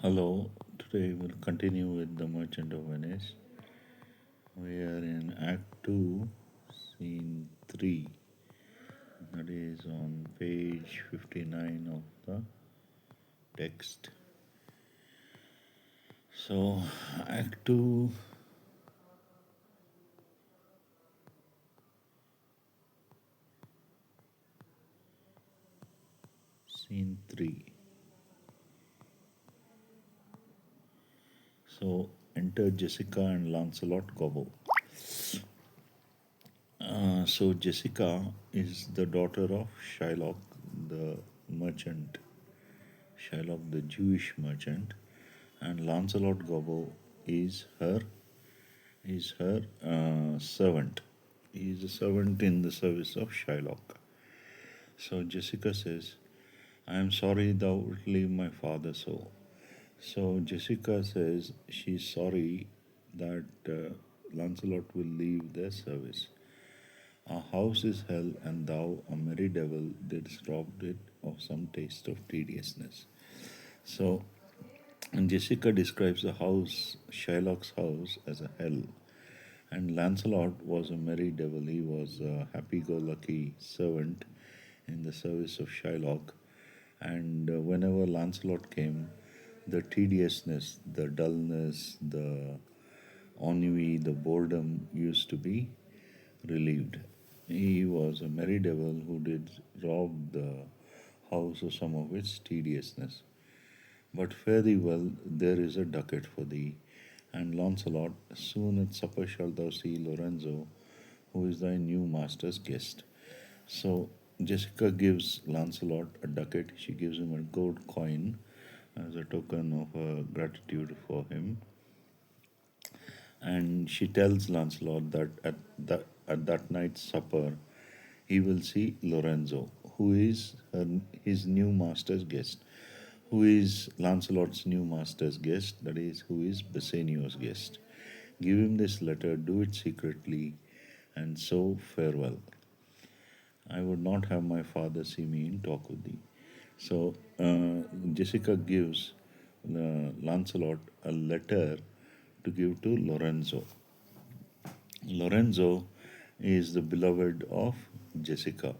Hello, today we'll continue with The Merchant of Venice. We are in Act 2, Scene 3, that is on page 59 of the text. So, Act 2, Scene 3. So, enter Jessica and Lancelot Gobbo. So, Jessica is the daughter of Shylock, the merchant, Shylock, the Jewish merchant, and Lancelot Gobbo is her servant. He is a servant in the service of Shylock. So Jessica says, I am sorry thou wilt leave my father so. So Jessica says she's sorry that Lancelot will leave their service. Our house is hell, and thou, a merry devil, didst rob it of some taste of tediousness. So and Jessica describes the house, Shylock's house, as a hell. And Lancelot was a merry devil. He was a happy go lucky servant in the service of Shylock. And whenever Lancelot came, the tediousness, the dullness, the ennui, the boredom used to be relieved. He was a merry devil who did rob the house of some of its tediousness. But fare thee well, there is a ducat for thee. And Launcelot, soon at supper shalt thou see Lorenzo, who is thy new master's guest. So Jessica gives Lancelot a ducat. She gives him a gold coin as a token of her gratitude for him. And she tells Lancelot that at that night's supper he will see Lorenzo, who is his new master's guest. Who is Lancelot's new master's guest? That is, who is Bassanio's guest. Give him this letter, do it secretly, and so farewell. I would not have my father see me in talk with thee. So Jessica gives Lancelot a letter to give to Lorenzo. Lorenzo is the beloved of Jessica.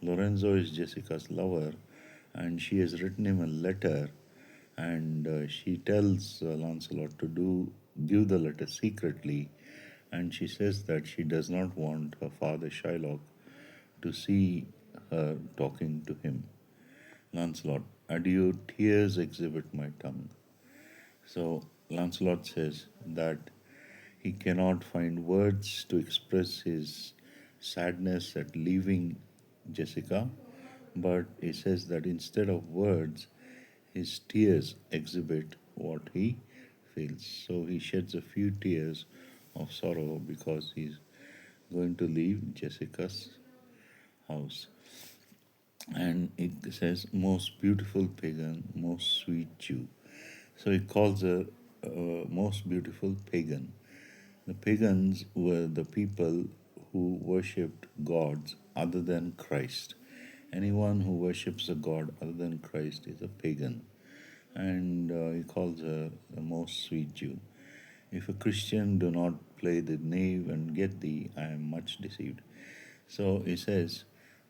Lorenzo is Jessica's lover, and she has written him a letter, and she tells Lancelot to give the letter secretly, and she says that she does not want her father Shylock to see her talking to him. Lancelot, adieu, tears exhibit my tongue. So Lancelot says that he cannot find words to express his sadness at leaving Jessica, but he says that instead of words, his tears exhibit what he feels. So he sheds a few tears of sorrow because he's going to leave Jessica's house. And it says, most beautiful pagan, most sweet Jew. So he calls her most beautiful pagan. The pagans were the people who worshipped gods other than Christ. Anyone who worships a god other than Christ is a pagan. And he calls her the most sweet Jew. If a Christian do not play the knave and get thee, I am much deceived. So he says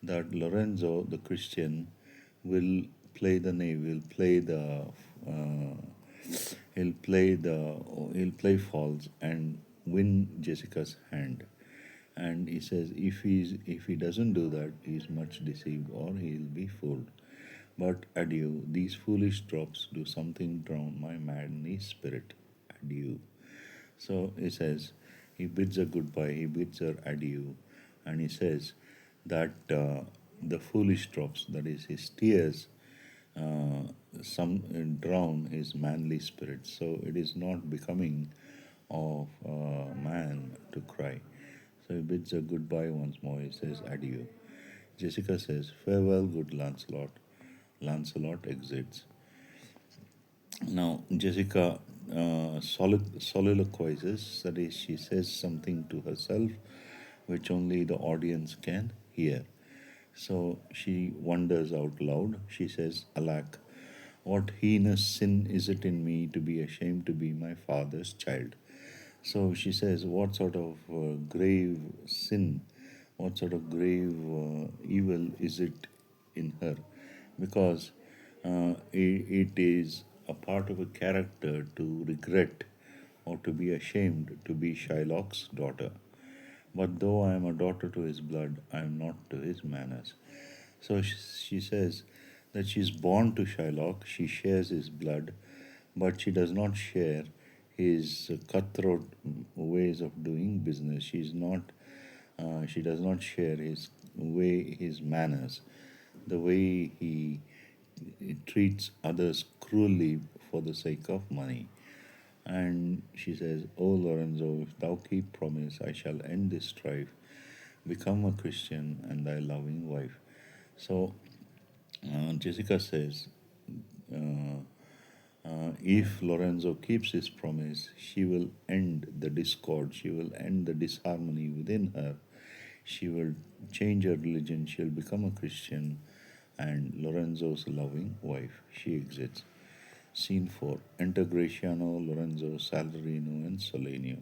that Lorenzo, the Christian, will play the knave, uh, he'll play false and win Jessica's hand. And he says if he doesn't do that, he's much deceived or he'll be fooled. But adieu, these foolish drops do something drown my maddening spirit. Adieu. So he says, he bids her goodbye, he bids her adieu, and he says that the foolish drops, that is his tears, uh, some drown his manly spirit. So it is not becoming of a man to cry. So he bids her goodbye once more. He says adieu. Jessica says, farewell, good Lancelot. Lancelot exits. Now, Jessica soliloquizes, that is, she says something to herself which only the audience can hear. So she wonders out loud. She says, alack, What heinous sin is it in me to be ashamed to be my father's child? So she says, what sort of grave sin, what sort of grave evil is it in her? Because it is a part of a character to regret or to be ashamed to be Shylock's daughter. But though I am a daughter to his blood, I am not to his manners. So she says that she is born to Shylock, she shares his blood, but she does not share his cutthroat ways of doing business. She does not share his way, his manners, the way he treats others cruelly for the sake of money. And she says, O Lorenzo, if thou keep promise, I shall end this strife, become a Christian and thy loving wife. So Jessica says, uh, if Lorenzo keeps his promise, she will end the discord, she will end the disharmony within her, she will change her religion, she'll become a Christian, and Lorenzo's loving wife. She exits. Scene 4. Enter Graciano, Lorenzo, Salarino, and Solenio.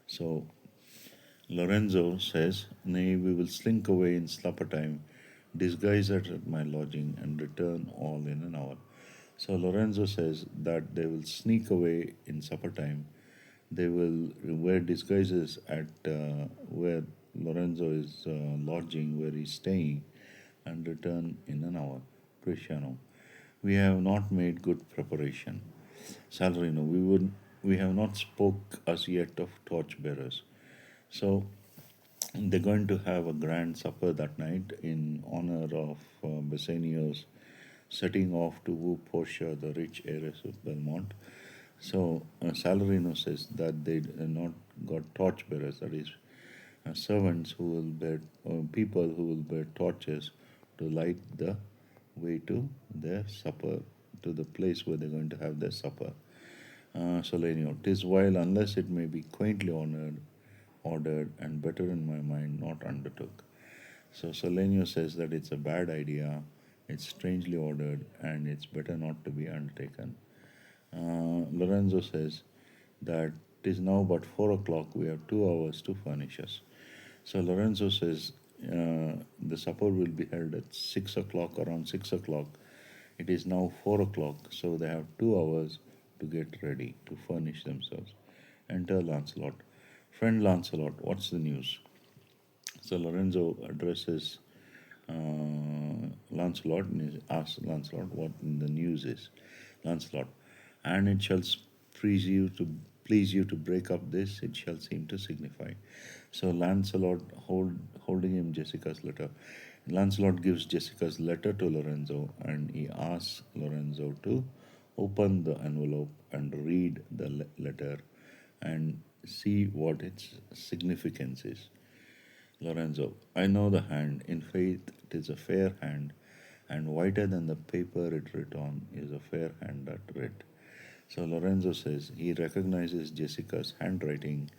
So Lorenzo says, Nay, we will slink away in slumber time, disguise us at my lodging, and return all in an hour. So Lorenzo says that they will sneak away in supper time. They will wear disguises at where Lorenzo is lodging, where he's staying, and return in an hour. Cristiano, we have not made good preparation. Salarino, we have not spoke as yet of torchbearers. So they're going to have a grand supper that night in honor of Bassanio's setting off to woo Portia, the rich heiress of Belmont. So Salarino says that they not got torchbearers, that is, servants who will bear, people who will bear torches to light the way to their supper, to the place where they're going to have their supper. Solenio, 'tis while unless it may be quaintly honored, ordered, and better in my mind, not undertook. So Solenio says that it's a bad idea, it's strangely ordered, and it's better not to be undertaken. Lorenzo says that it is now but 4 o'clock, we have 2 hours to furnish us. So Lorenzo says the supper will be held at 6 o'clock, around 6 o'clock. It is now 4 o'clock, so they have 2 hours to get ready to furnish themselves. Enter Lancelot. Friend Lancelot, what's the news? So Lorenzo addresses Lancelot and asks Lancelot what the news is. Lancelot, and it shall please you to break up this, it shall seem to signify. So Lancelot holding him Jessica's letter. Lancelot gives Jessica's letter to Lorenzo and he asks Lorenzo to open the envelope and read the letter and see what its significance is. Lorenzo, I know the hand. In faith, it is a fair hand, and whiter than the paper it writ on is a fair hand that writ. So Lorenzo says he recognizes Jessica's handwriting,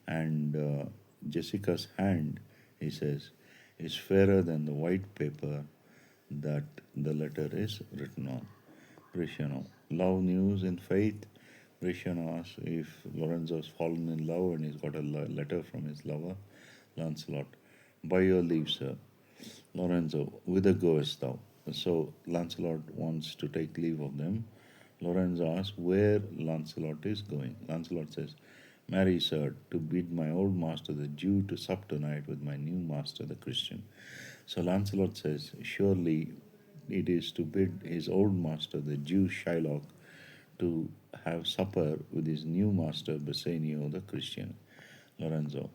and Jessica's hand, he says, is fairer than the white paper that the letter is written on. Prisciano, love news in faith. Prisciano asks if Lorenzo has fallen in love and he's got a letter from his lover. Lancelot, by your leave, sir. Lorenzo, whither goest thou? So Lancelot wants to take leave of them. Lorenzo asks where Lancelot is going. Lancelot says, Marry, sir, to bid my old master the Jew to sup tonight with my new master the Christian. So Lancelot says, surely it is to bid his old master the Jew Shylock to have supper with his new master Bassanio the Christian. Lorenzo,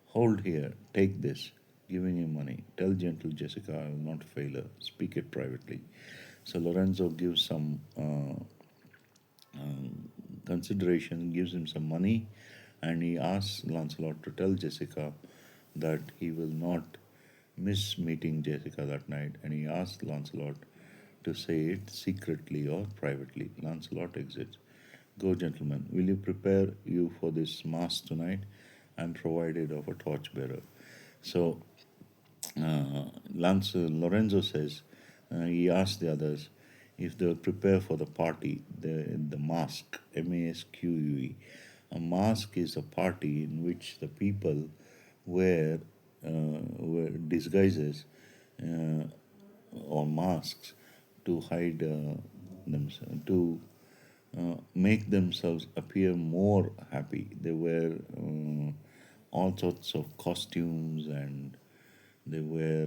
hold here, take this, giving him money. Tell gentle Jessica I will not fail her. Speak it privately. So Lorenzo gives some consideration, gives him some money, and he asks Lancelot to tell Jessica that he will not miss meeting Jessica that night, and he asks Lancelot to say it secretly or privately. Lancelot exits. Go, gentlemen, will you prepare you for this mass tonight? I'm provided of a torchbearer. So Lorenzo says, he asks the others, if they prepare for the party, the mask, masque. A mask is a party in which the people wear, wear disguises uh, or masks to hide themselves, to make themselves appear more happy. They wear all sorts of costumes, and they wear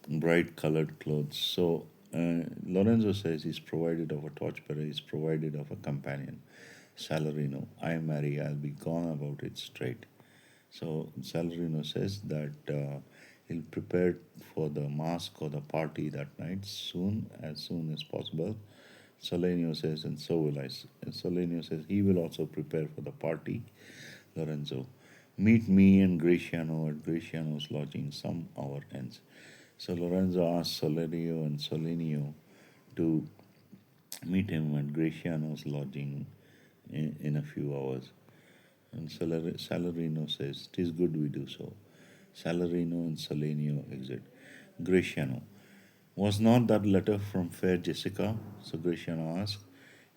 bright colored clothes. So Lorenzo says he's provided of a torchbearer, he's provided of a companion. Salarino, I marry, I'll be gone about it straight. So Salarino says that he'll prepare for the mask or the party that night soon as possible. Solenio says, and so will I. And Solenio says he will also prepare for the party. Lorenzo, meet me and Graciano at Graciano's lodging some hour hence. So Lorenzo asks Solenio and Solenio to meet him at Graciano's lodging in a few hours. And Salarino says, "'Tis good we do so." Salarino and Salenio exit. Graciano, was not that letter from fair Jessica? So Graciano asked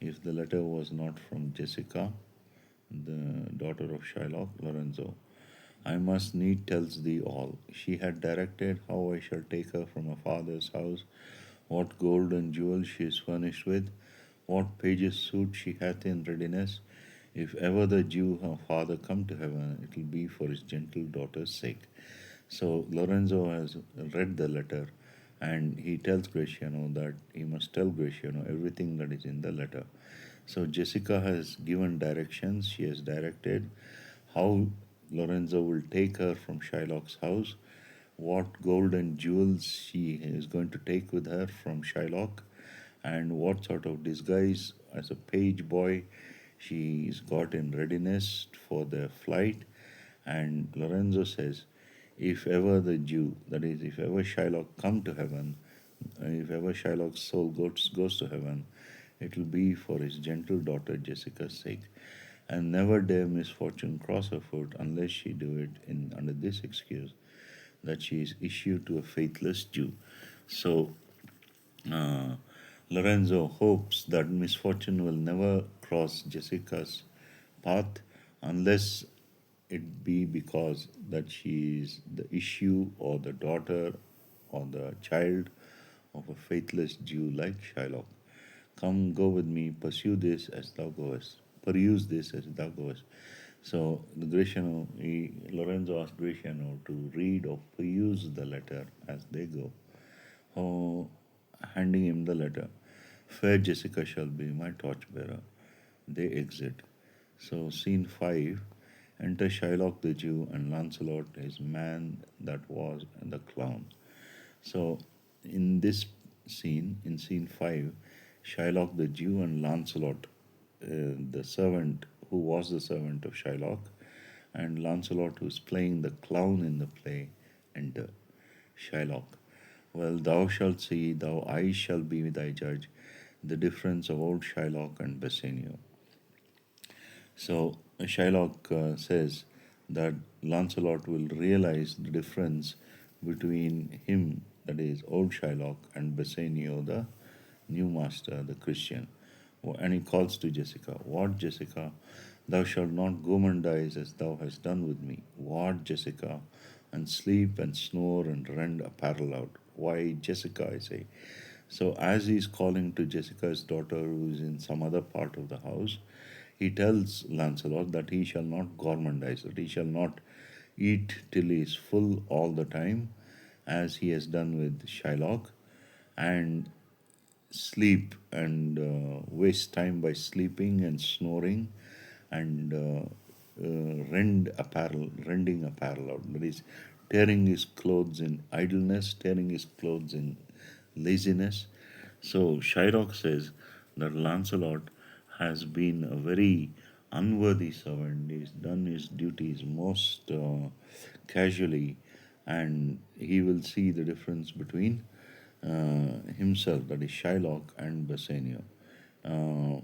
if the letter was not from Jessica, the daughter of Shylock. Lorenzo, I must need tells thee all. She had directed how I shall take her from her father's house, what gold and jewels she is furnished with, what page's suit she hath in readiness. If ever the Jew her father come to heaven, it will be for his gentle daughter's sake. So Lorenzo has read the letter, and he tells Graciano that he must tell Graciano everything that is in the letter. So Jessica has given directions, she has directed how Lorenzo will take her from Shylock's house, what gold and jewels she is going to take with her from Shylock, and what sort of disguise as a page boy she's got in readiness for the flight. And Lorenzo says, if ever the Jew, that is, if ever Shylock come to heaven, if ever Shylock's soul goes to heaven, it will be for his gentle daughter Jessica's sake. And never dare misfortune cross her foot unless she do it in under this excuse that she is issued to a faithless Jew. So uh, Lorenzo hopes that misfortune will never cross Jessica's path unless it be because that she is the issue or the daughter or the child of a faithless Jew like Shylock. Come, go with me, pursue this as thou goest, peruse this as thou goest. So the Lorenzo asked Graciano to read or peruse the letter as they go. Oh, handing him the letter. Fair Jessica shall be my torchbearer. They exit. So, scene 5, enter Shylock the Jew and Lancelot, his man that was, and the clown. So, in this scene, in scene 5, Shylock the Jew and Lancelot, the servant who was the servant of Shylock, and Lancelot, who is playing the clown in the play, enter. Shylock, well, thou shalt see, thou eyes shall be thy judge, the difference of old Shylock and Bassanio. So Shylock says that Lancelot will realize the difference between him, that is, old Shylock, and Bassanio, the new master, the Christian. And he calls to Jessica, what, Jessica? Thou shalt not gourmandize as thou hast done with me. What, Jessica? And sleep and snore and rend apparel out. Why, Jessica, I say. So, as he's calling to Jessica's daughter, who is in some other part of the house, he tells Lancelot that he shall not gourmandize, that he shall not eat till he is full all the time, as he has done with Shylock, and sleep and waste time by sleeping and snoring and rending apparel out. That is, tearing his clothes in idleness, tearing his clothes in laziness. So Shylock says that Lancelot has been a very unworthy servant. He's done his duties most casually, and he will see the difference between himself, that is Shylock, and Bassanio. Uh,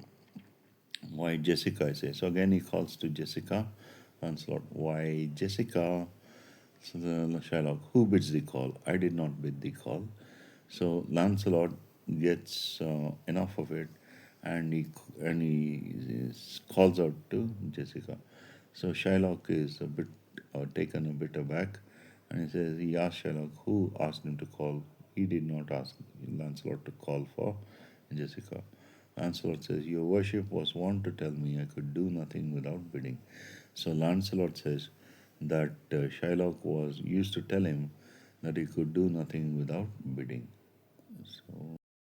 why Jessica, I say. So again, he calls to Jessica. Lancelot, why Jessica? So the Shylock, who bids thee call? I did not bid thee call. So Lancelot gets enough of it, and calls out to Jessica. So Shylock is a bit taken a bit aback, and he asked Shylock who asked him to call. He did not ask Lancelot to call for Jessica. Lancelot says, "Your worship was wont to tell me I could do nothing without bidding." So Lancelot says that Shylock was used to tell him that he could do nothing without bidding. So